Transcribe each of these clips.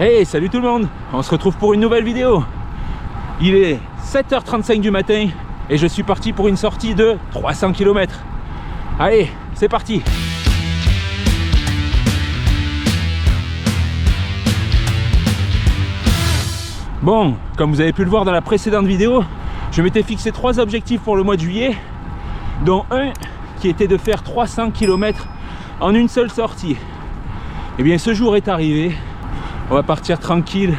Hey, salut tout le monde, on se retrouve pour une nouvelle vidéo. Il est 7h35 du matin et je suis parti pour une sortie de 300 km. Allez, c'est parti. Bon, comme vous avez pu le voir dans la précédente vidéo, je m'étais fixé 3 objectifs pour le mois de juillet, dont un qui était de faire 300 km en une seule sortie. Et bien ce jour est arrivé. On va partir tranquille,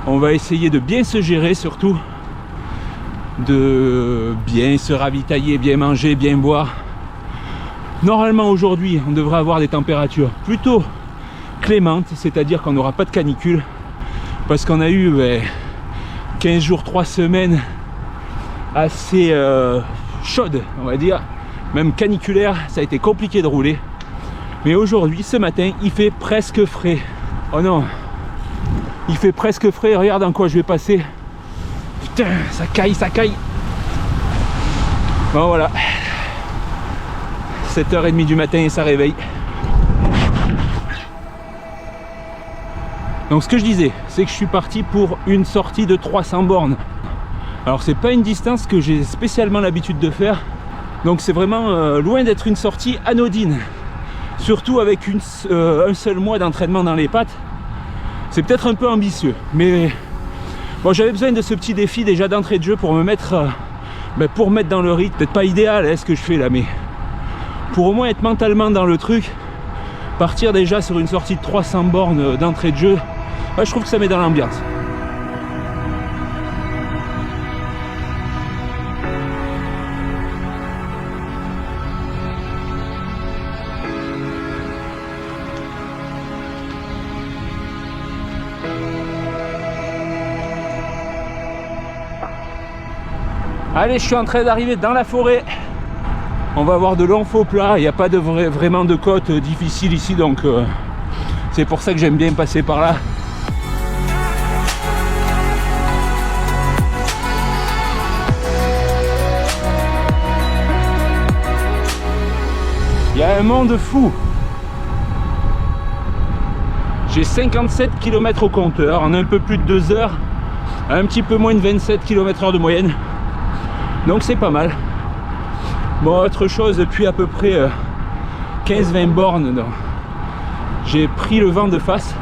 on va essayer de bien se gérer surtout, de bien se ravitailler, bien manger, bien boire. Normalement aujourd'hui on devrait avoir des températures plutôt clémentes, c'est-à-dire qu'on n'aura pas de canicule, parce qu'on a eu 15 jours, 3 semaines assez chaudes, on va dire, même caniculaires, ça a été compliqué de rouler. Mais aujourd'hui, ce matin, il fait presque frais. Oh non, il fait presque frais, regarde en quoi je vais passer. Putain, ça caille, ça caille. Bon voilà, 7h30 du matin et ça réveille. Donc ce que je disais, c'est que je suis parti pour une sortie de 300 bornes. Alors c'est pas une distance que j'ai spécialement l'habitude de faire. Donc c'est vraiment loin d'être une sortie anodine. Surtout avec un seul mois d'entraînement dans les pattes. C'est peut-être un peu ambitieux, mais bon, j'avais besoin de ce petit défi déjà d'entrée de jeu pour me mettre, pour mettre dans le rythme. Peut-être pas idéal ce que je fais là, mais pour au moins être mentalement dans le truc, partir déjà sur une sortie de 300 bornes d'entrée de jeu, je trouve que ça met dans l'ambiance. Allez, je suis en train d'arriver dans la forêt. On va avoir de longs faux plats. Il n'y a pas de vraiment de côte difficile ici, donc c'est pour ça que j'aime bien passer par là. Il y a un monde fou. J'ai 57 km au compteur en un peu plus de 2 heures, un petit peu moins de 27 km/h de moyenne. Donc c'est pas mal. Bon, autre chose, depuis à peu près 15-20 bornes, j'ai pris le vent de face.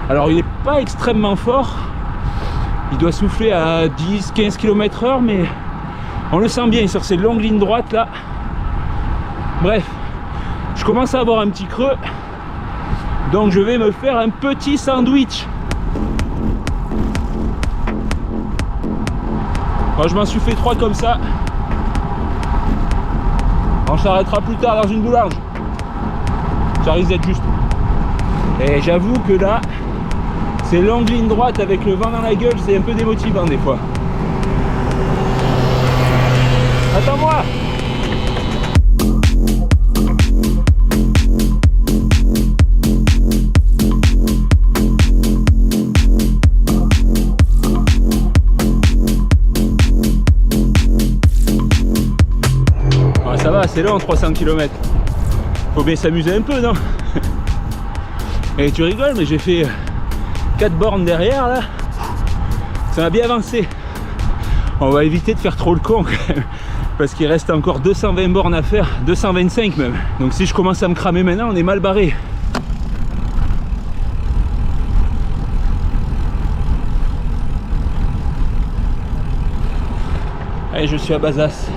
Alors il n'est pas extrêmement fort. Il doit souffler à 10-15 km/h, mais on le sent bien sur ces longues lignes droites là. Bref, je commence à avoir un petit creux. Donc je vais me faire un petit sandwich. Moi, je m'en suis fait 3 comme ça. On s'arrêtera plus tard dans une boulange. Ça risque d'être juste. Et j'avoue que là, ces longues lignes droites avec le vent dans la gueule, c'est un peu démotivant des fois. Attends-moi! Ça va, c'est long 300 km. Faut bien s'amuser un peu, non? Et tu rigoles, mais j'ai fait 4 bornes derrière là. Ça m'a bien avancé. On va éviter de faire trop le con quand même, parce qu'il reste encore 220 bornes à faire, 225 même. Donc si je commence à me cramer maintenant, on est mal barré. Allez, je suis à Bazas.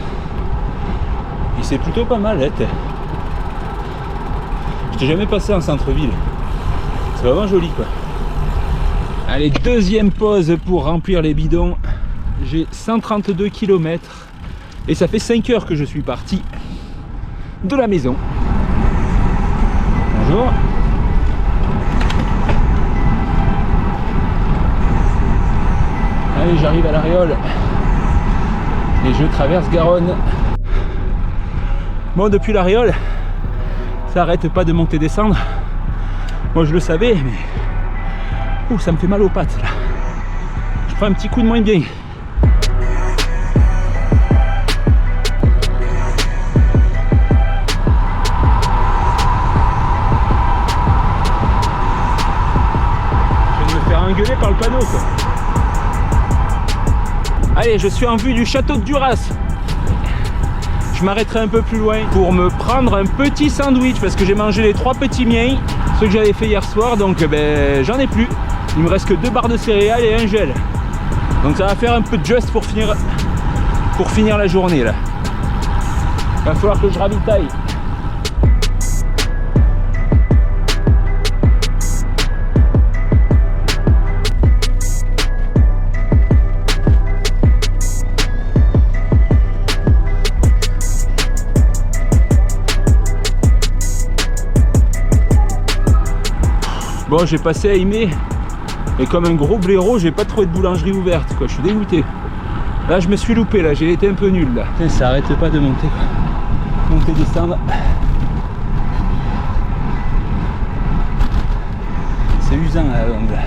Et c'est plutôt pas mal, hein. Je t'ai jamais passé en centre-ville. C'est vraiment joli, quoi. Allez, deuxième pause pour remplir les bidons. J'ai 132 km et ça fait 5 heures que je suis parti de la maison. Bonjour. Allez, j'arrive à la Réole et je traverse Garonne. Bon, depuis la Réole, ça arrête pas de monter descendre. Moi je le savais, mais ouh, ça me fait mal aux pattes là. Je prends un petit coup de moins bien. engueuler par le panneau quoi. Allez, je suis en vue du château de Duras. Je m'arrêterai un peu plus loin pour me prendre un petit sandwich parce que j'ai mangé les 3 petits miens, ceux que j'avais fait hier soir, donc j'en ai plus. Il me reste que 2 barres de céréales et un gel. Donc ça va faire un peu de just pour finir la journée là. Il va falloir que je ravitaille. Bon, j'ai passé à Aimé et comme un gros blaireau, j'ai pas trouvé de boulangerie ouverte quoi, je suis dégoûté. Là je me suis loupé, là j'ai été un peu nul là. Putain, ça arrête pas de monter quoi. Monter, descendre. C'est usant à la longue là.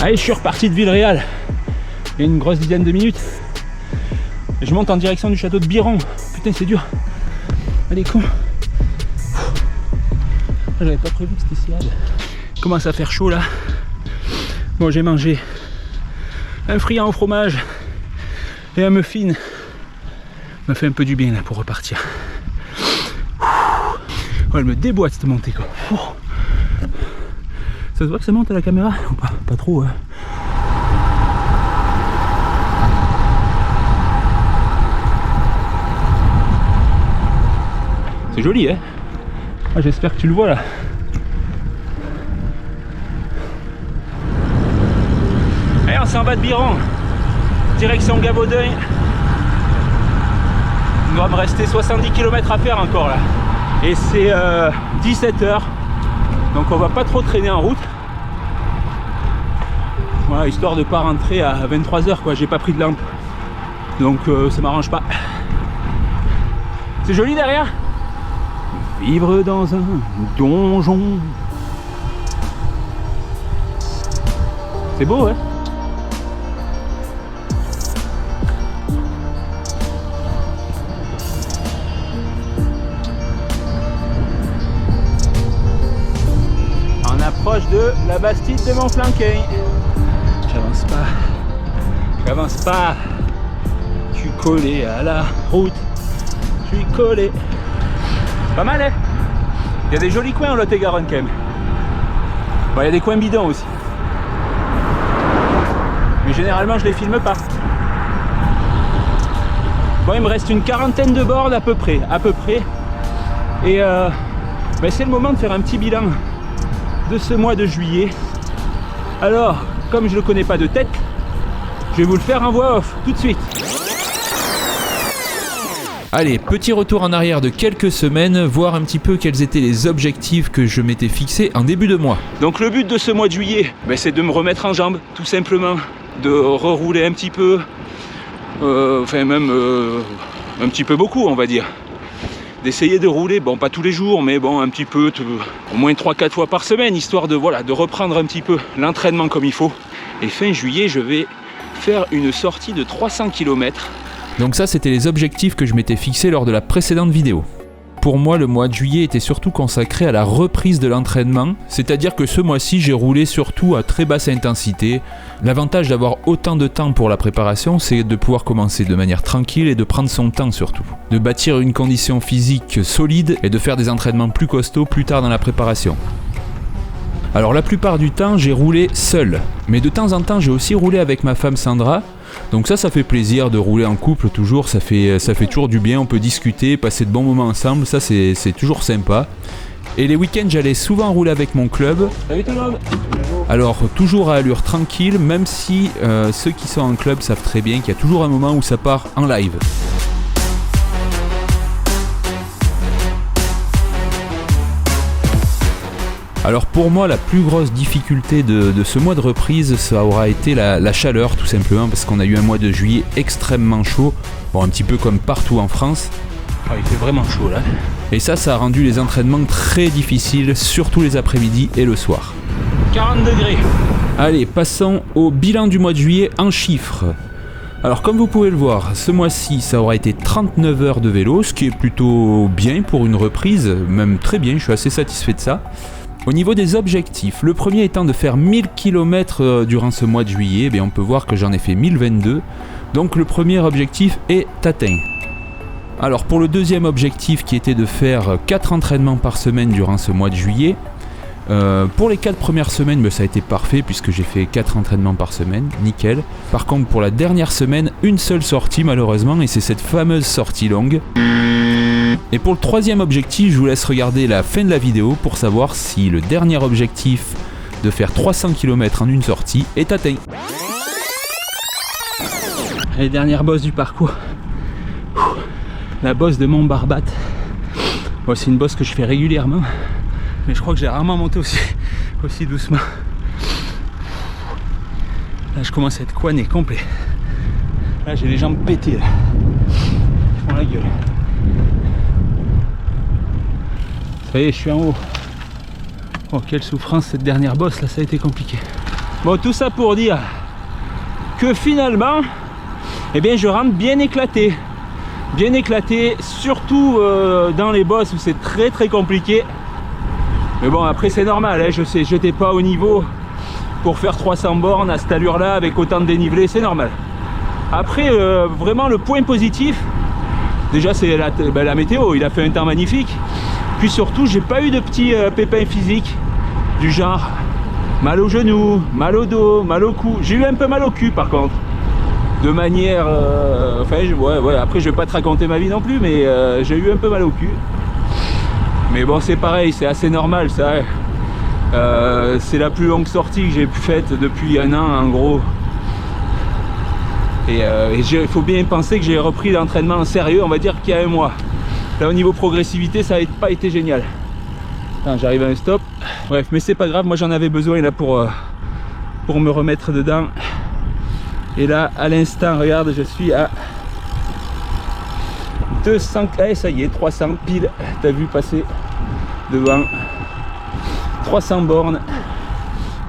Allez, je suis reparti de Villeréal. Il y a une grosse dizaine de minutes. Et je monte en direction du château de Biron. Putain, c'est dur. Allez, con. J'avais pas prévu que c'était si raide. Il commence à faire chaud là. Bon, j'ai mangé un friand au fromage et un muffin. Me fait un peu du bien là pour repartir. Oh, elle me déboîte cette montée quoi. Ça se voit que ça monte à la caméra ou pas? Pas trop. C'est joli hein. Ah, j'espère que tu le vois là. Allez, on s'en va de Biron. Direction Gavaudin. Il doit me rester 70 km à faire encore là. Et c'est 17h. Donc on va pas trop traîner en route. Voilà, histoire de pas rentrer à 23h quoi, j'ai pas pris de lampe. Donc ça m'arrange pas. C'est joli derrière. Vivre dans un donjon. C'est beau hein. Proche de la Bastide de Montflanquin. J'avance pas, je suis collé à la route, je suis collé. Pas mal hein. Il y a des jolis coins en Lot-et-Garonne quand même. Bon, il y a des coins bidons aussi. Mais généralement je les filme pas. Bon, il me reste une quarantaine de bornes à peu près. Et c'est le moment de faire un petit bilan de ce mois de juillet. Alors, comme je le connais pas de tête, je vais vous le faire en voix off tout de suite. Allez, petit retour en arrière de quelques semaines, voir un petit peu quels étaient les objectifs que je m'étais fixés en début de mois. Donc le but de ce mois de juillet, c'est de me remettre en jambes, tout simplement, de rerouler un petit peu, un petit peu beaucoup on va dire. D'essayer de rouler, bon pas tous les jours, mais bon un petit peu, au moins 3-4 fois par semaine, histoire de reprendre un petit peu l'entraînement comme il faut. Et fin juillet, je vais faire une sortie de 300 km. Donc ça, c'était les objectifs que je m'étais fixés lors de la précédente vidéo. Pour moi, le mois de juillet était surtout consacré à la reprise de l'entraînement, c'est-à-dire que ce mois-ci, j'ai roulé surtout à très basse intensité. L'avantage d'avoir autant de temps pour la préparation, c'est de pouvoir commencer de manière tranquille et de prendre son temps surtout. De bâtir une condition physique solide et de faire des entraînements plus costauds plus tard dans la préparation. Alors la plupart du temps, j'ai roulé seul, mais de temps en temps, j'ai aussi roulé avec ma femme Sandra. Donc ça fait plaisir de rouler en couple toujours, ça fait toujours du bien, on peut discuter, passer de bons moments ensemble, ça c'est toujours sympa. Et les week-ends j'allais souvent rouler avec mon club. Salut tout le monde. Alors toujours à allure tranquille, même si ceux qui sont en club savent très bien qu'il y a toujours un moment où ça part en live. Alors pour moi, la plus grosse difficulté de ce mois de reprise, ça aura été la chaleur tout simplement, parce qu'on a eu un mois de juillet extrêmement chaud. Bon, un petit peu comme partout en France. Oh, il fait vraiment chaud là. Et ça a rendu les entraînements très difficiles, surtout les après-midi et le soir. 40 degrés. Allez, passons au bilan du mois de juillet en chiffres. Alors comme vous pouvez le voir, ce mois-ci ça aura été 39 heures de vélo, ce qui est plutôt bien pour une reprise, même très bien, je suis assez satisfait de ça. Au niveau des objectifs, le premier étant de faire 1000 km durant ce mois de juillet, on peut voir que j'en ai fait 1022, donc le premier objectif est atteint. Alors pour le deuxième objectif qui était de faire 4 entraînements par semaine durant ce mois de juillet, pour les 4 premières semaines, ça a été parfait puisque j'ai fait 4 entraînements par semaine, nickel. Par contre pour la dernière semaine, une seule sortie malheureusement et c'est cette fameuse sortie longue. Et pour le troisième objectif, je vous laisse regarder la fin de la vidéo pour savoir si le dernier objectif de faire 300 km en une sortie est atteint. Les dernières bosses du parcours. La bosse de Montbarbat. Bon, c'est une bosse que je fais régulièrement. Mais je crois que j'ai rarement monté aussi doucement. Là je commence à être coiné complet. Là j'ai les jambes pétées là. Ils font la gueule. Ça y est, je suis en haut. Oh quelle souffrance cette dernière bosse là, ça a été compliqué. Bon, tout ça pour dire que finalement, je rentre bien éclaté. Bien éclaté, surtout dans les bosses où c'est très compliqué. Mais bon, après c'est normal, hein, je sais, j'étais pas au niveau pour faire 300 bornes à cette allure là avec autant de dénivelé, c'est normal. Après, vraiment le point positif, déjà c'est la météo, il a fait un temps magnifique. Puis surtout, j'ai pas eu de petits pépins physiques du genre mal au genou, mal au dos, mal au cou. J'ai eu un peu mal au cul par contre. De manière... après je vais pas te raconter ma vie non plus, mais j'ai eu un peu mal au cul. Mais bon, c'est pareil, c'est assez normal ça. C'est la plus longue sortie que j'ai faite depuis un an en gros. Et il faut bien penser que j'ai repris l'entraînement en sérieux, on va dire qu'il y a un mois. Là au niveau progressivité, ça n'a pas été génial. J'arrive à un stop. Bref, mais c'est pas grave, moi j'en avais besoin là pour me remettre dedans. Et là, à l'instant, regarde, je suis à 200, allez, ça y est, 300 pile, t'as vu passer devant 300 bornes.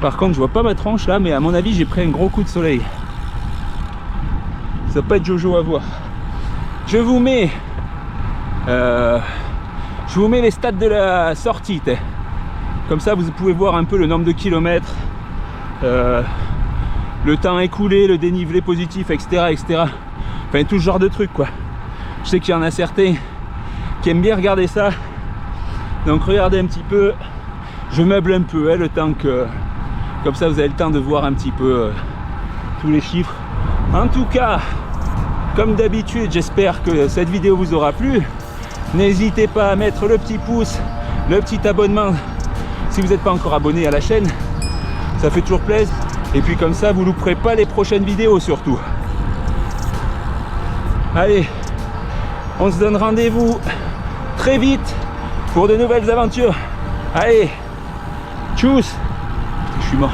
Par contre, je vois pas ma tronche là, mais à mon avis, j'ai pris un gros coup de soleil. Ça va pas être Jojo à voir. Je vous mets les stats de la sortie. Comme ça, vous pouvez voir un peu le nombre de kilomètres, le temps écoulé, le dénivelé positif, etc. Enfin, tout ce genre de trucs, quoi. Je sais qu'il y en a certains qui aiment bien regarder ça. Donc regardez un petit peu. Je meuble un peu, le temps que... Comme ça, vous avez le temps de voir un petit peu tous les chiffres. En tout cas, comme d'habitude, j'espère que cette vidéo vous aura plu. N'hésitez pas à mettre le petit pouce, le petit abonnement si vous n'êtes pas encore abonné à la chaîne. Ça fait toujours plaisir. Et puis comme ça, vous ne louperez pas les prochaines vidéos surtout. Allez, on se donne rendez-vous très vite pour de nouvelles aventures. Allez, tchuss. Je suis mort.